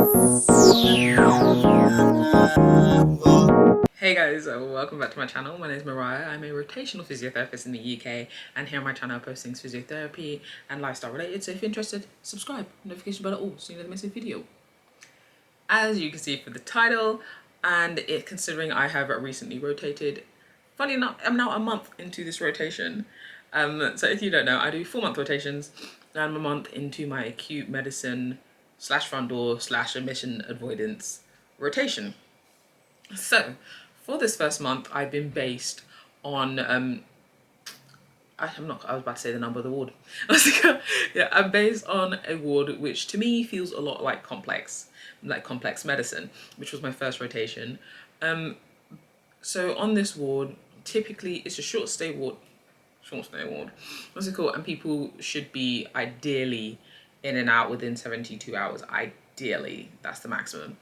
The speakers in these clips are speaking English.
Hey guys, welcome back to my channel. My name is Mariah. I'm a rotational physiotherapist in the UK, and here on my channel I post things physiotherapy and lifestyle related. So if you're interested, subscribe, notification bell at all so you never miss a video. As you can see from the title, and considering I have recently rotated, funny enough, I'm now a month into this rotation. So if you don't know, I do 4-month rotations, and I'm a month into my acute medicine / front door / admission avoidance rotation. So, for this first month, I've been based on I was about to say the number of the ward. Yeah, I'm based on a ward which to me feels a lot like complex medicine, which was my first rotation. So on this ward, typically it's a short stay ward. What's it called? And people should be ideally in and out within 72 hours. Ideally, that's the maximum.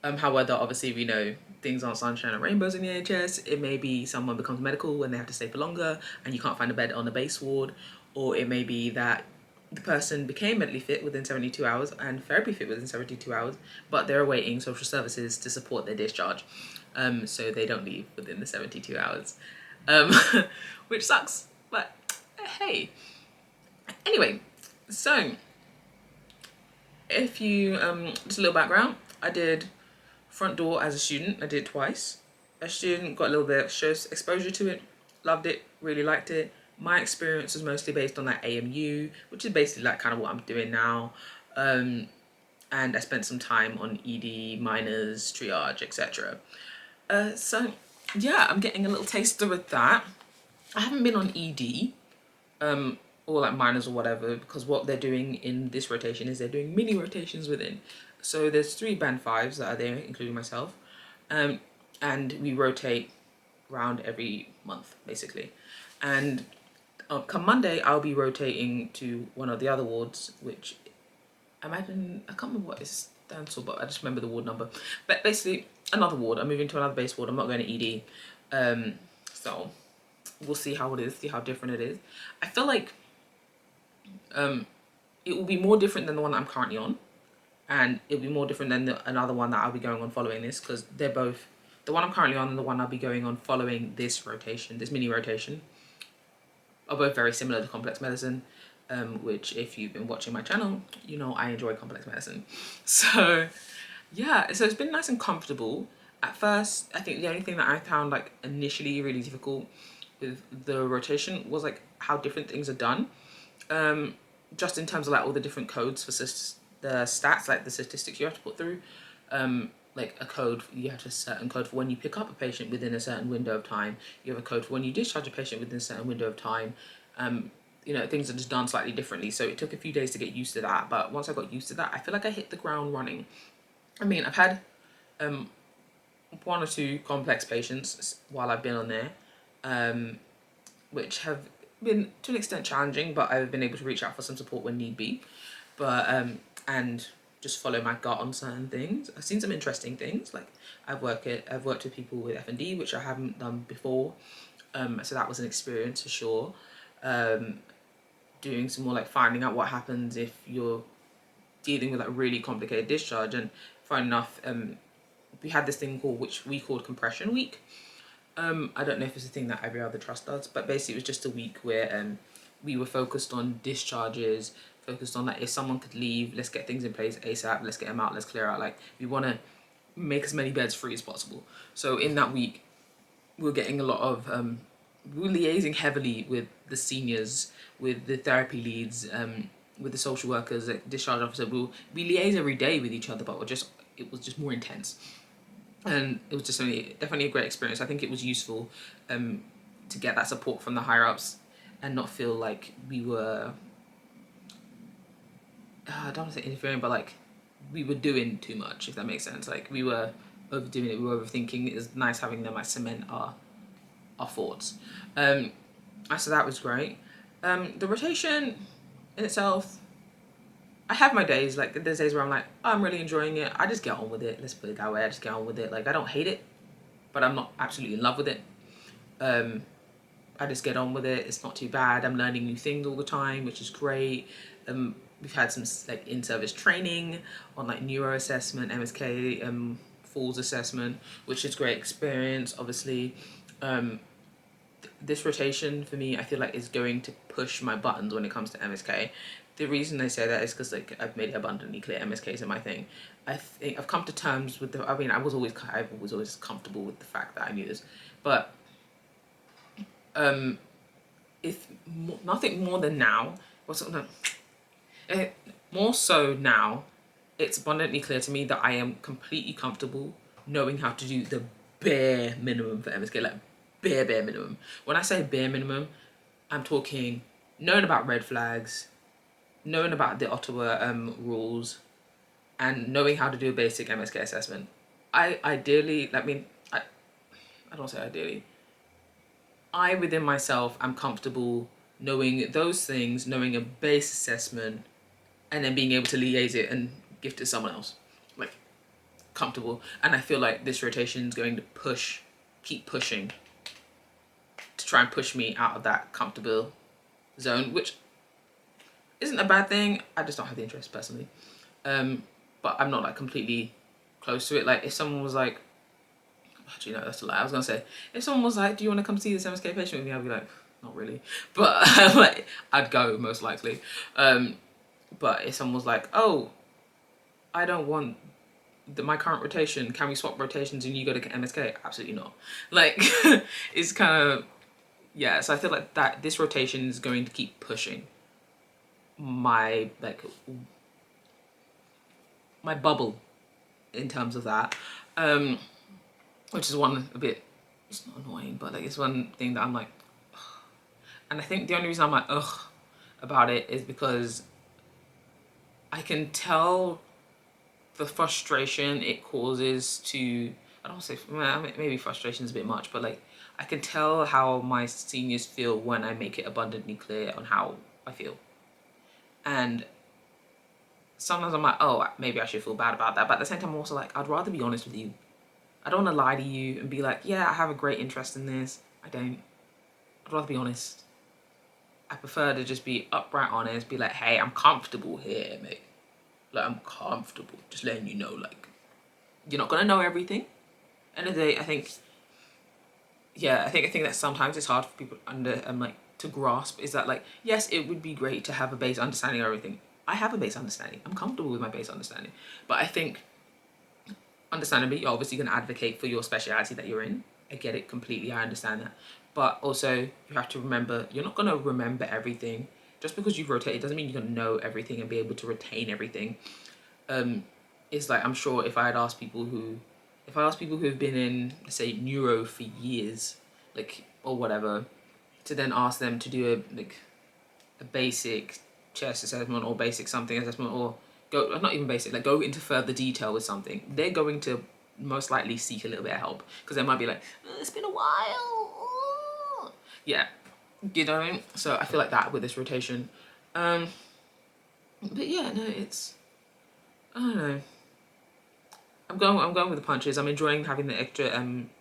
However, obviously, we know things aren't sunshine and rainbows in the NHS. It may be someone becomes medical when they have to stay for longer and you can't find a bed on the base ward, or it may be that the person became medically fit within 72 hours and therapy fit within 72 hours, but they're awaiting social services to support their discharge. So they don't leave within the 72 hours, which sucks, but hey. Anyway, so if you, just a little background, I did front door as a student. I did it twice. A student, got a little bit of exposure to it, loved it, really liked it. My experience was mostly based on that AMU, which is basically like kind of what I'm doing now. And I spent some time on ED, minors, triage, etc. So yeah, I'm getting a little taster with that. I haven't been on ED, or like minors or whatever, because what they're doing in this rotation is they're doing mini rotations within. So there's 3 band 5s that are there, including myself, and we rotate around every month basically. And come Monday, I'll be rotating to one of the other wards, which I can't remember what it stands for, but I just remember the ward number. But basically, another ward. I'm moving to another base ward. I'm not going to ED. So we'll see how it is, see how different it is. I feel like it will be more different than the one that I'm currently on, and it'll be more different than another one that I'll be going on following this, because they're both, the one I'm currently on and the one I'll be going on following this rotation, this mini rotation, are both very similar to complex medicine, which if you've been watching my channel, you know I enjoy complex medicine. So yeah, so it's been nice and comfortable. At first, I think the only thing that I found like initially really difficult with the rotation was like how different things are done. Just in terms of like all the different codes for the stats, like the statistics you have to put through. Like a code, you have a certain code for when you pick up a patient within a certain window of time. You have a code for when you discharge a patient within a certain window of time. You know, things are just done slightly differently. So it took a few days to get used to that. But once I got used to that, I feel like I hit the ground running. I mean, I've had 1 or 2 complex patients while I've been on there, which have been to an extent challenging, but I've been able to reach out for some support when need be. But and just follow my gut on certain things. I've seen some interesting things. Like I've worked with people with F&D, which I haven't done before. So that was an experience for sure. Doing some more like finding out what happens if you're dealing with like really complicated discharge. And fun enough, we had this thing which we called compression week. I don't know if it's a thing that every other trust does, but basically it was just a week where we were focused on discharges, focused on like if someone could leave, let's get things in place ASAP, let's get them out, let's clear out. Like we want to make as many beds free as possible. So in that week, we were getting a lot of, we were liaising heavily with the seniors, with the therapy leads, with the social workers, like discharge officer. We liaise every day with each other, but it was just more intense. And it was just definitely a great experience. I think it was useful to get that support from the higher ups and not feel like we were, I don't want to say interfering, but like we were doing too much, if that makes sense. Like we were overdoing it, we were overthinking. It was nice having them like cement our thoughts. So that was great. The rotation in itself, I have my days, like there's days where I'm like, oh, I'm really enjoying it. I just get on with it. Let's put it that way. I just get on with it. Like I don't hate it, but I'm not absolutely in love with it. I just get on with it. It's not too bad. I'm learning new things all the time, which is great. we've had some like in-service training on like neuro assessment, MSK, falls assessment, which is great experience. Obviously, this rotation for me, I feel like is going to push my buttons when it comes to MSK. The reason I say that is because like I've made it abundantly clear MSK isn't my thing. I think I've come to terms with the. I mean, I was always comfortable with the fact that I knew this, but if nothing more than now, more so now, it's abundantly clear to me that I am completely comfortable knowing how to do the bare minimum for MSK, like bare minimum. When I say bare minimum, I'm talking knowing about red flags, knowing about the Ottawa rules, and knowing how to do a basic MSK assessment. I don't say ideally. I within myself am comfortable knowing those things, knowing a base assessment, and then being able to liaise it and give it to someone else. Like, comfortable. And I feel like this rotation is going to keep pushing to try and push me out of that comfortable zone, which isn't a bad thing. I just don't have the interest personally. But I'm not like completely close to it. Like if someone was like, actually no, that's a lie. I was gonna say, if someone was like, do you want to come see this MSK patient with me? I'd be like, not really. But like, I'd go most likely. But if someone was like, oh, I don't want my current rotation, can we swap rotations and you go to MSK? Absolutely not. Like, it's kind of, yeah. So I feel like that this rotation is going to keep pushing my my bubble in terms of that, which is one a bit, it's not annoying, but like it's one thing that I'm like, ugh. And I think the only reason I'm like ugh about it is because I can tell the frustration it causes to, I don't say, maybe frustration is a bit much, but like I can tell how my seniors feel when I make it abundantly clear on how I feel. And sometimes I'm like, oh, maybe I should feel bad about that. But at the same time, I'm also like, I'd rather be honest with you. I don't want to lie to you and be like, yeah, I have a great interest in this. I don't. I'd rather be honest. I prefer to just be upright honest, be like, hey, I'm comfortable here, mate. Like, I'm comfortable. Just letting you know, like, you're not going to know everything. End of the day, I think, yeah, I think that sometimes it's hard for people to grasp is that, like, yes, it would be great to have a base understanding of everything. I have a base understanding. I'm comfortable with my base understanding. But I think, understandably, you're obviously going to advocate for your speciality that you're in. I get it completely. I understand that. But also, you have to remember, you're not going to remember everything. Just because you've rotated doesn't mean you're going to know everything and be able to retain everything. It's like, I'm sure if I asked people who've been in, say, neuro for years, like, or whatever, to then ask them to do a basic chest assessment or basic something assessment, or go, not even basic, like go into further detail with something, they're going to most likely seek a little bit of help, because they might be like, it's been a while. Yeah, you know what I mean? So I feel like that with this rotation. But yeah, no, it's, I don't know. I'm going with the punches. I'm enjoying having the extra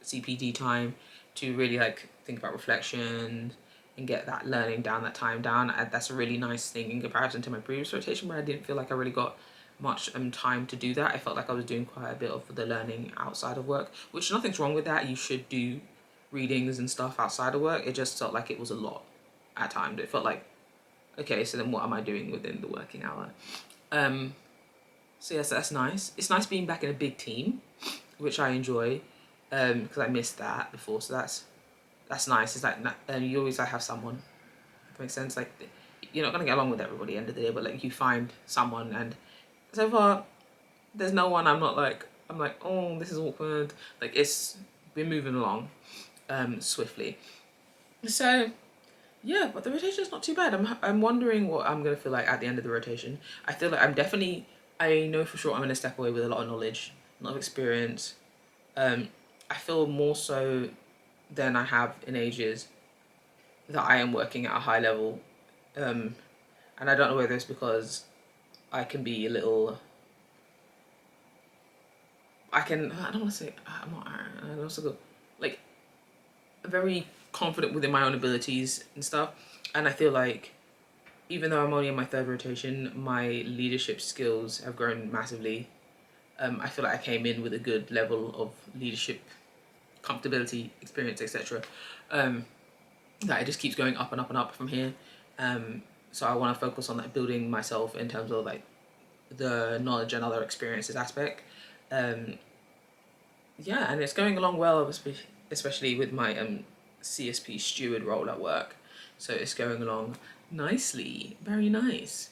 CPD time to really like think about reflection and get that learning down, that time down. That's a really nice thing in comparison to my previous rotation, where I didn't feel like I really got much time to do that. I felt like I was doing quite a bit of the learning outside of work, which nothing's wrong with that. You should do readings and stuff outside of work. It just felt like it was a lot at times. It felt like, okay, so then what am I doing within the working hour? So yes, that's nice. It's nice being back in a big team, which I enjoy, because I missed that before. So that's nice. It's like you always like have someone. That makes sense. Like you're not gonna get along with everybody at the end of the day, but like you find someone. And so far, there's no one. I'm like, oh, this is awkward. Like we're moving along, swiftly. So yeah, but the rotation's not too bad. I'm wondering what I'm gonna feel like at the end of the rotation. I feel like I know for sure I'm gonna step away with a lot of knowledge, a lot of experience. I feel more so than I have in ages that I am working at a high level. And I don't know whether it's because I can be a little, I don't want to say, I'm not, I also go, like, very confident within my own abilities and stuff. And I feel like even though I'm only in my third rotation, my leadership skills have grown massively. I feel like I came in with a good level of leadership, comfortability, experience, etc. That it just keeps going up and up and up from here. So I want to focus on like building myself in terms of like the knowledge and other experiences aspect. Yeah, and it's going along well, especially with my CSP steward role at work. So it's going along nicely, very nice.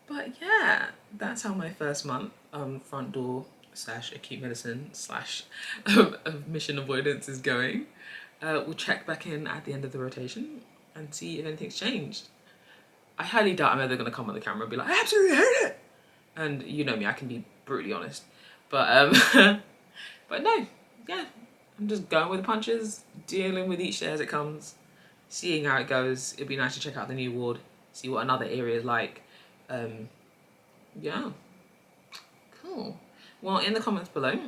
But yeah, that's how my first month front door slash acute medicine slash mission avoidance is going. We'll check back in at the end of the rotation and see if anything's changed. I highly doubt I'm ever going to come on the camera and be like, I absolutely hate it. And you know me, I can be brutally honest. But but no, yeah, I'm just going with the punches, dealing with each day as it comes, seeing how it goes. It'd be nice to check out the new ward, see what another area is like. Yeah, cool. Well, in the comments below,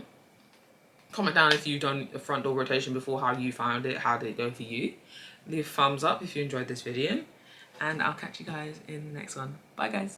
comment down if you've done a front door rotation before, how you found it, how did it go for you. Leave a thumbs up if you enjoyed this video, and I'll catch you guys in the next one. Bye guys.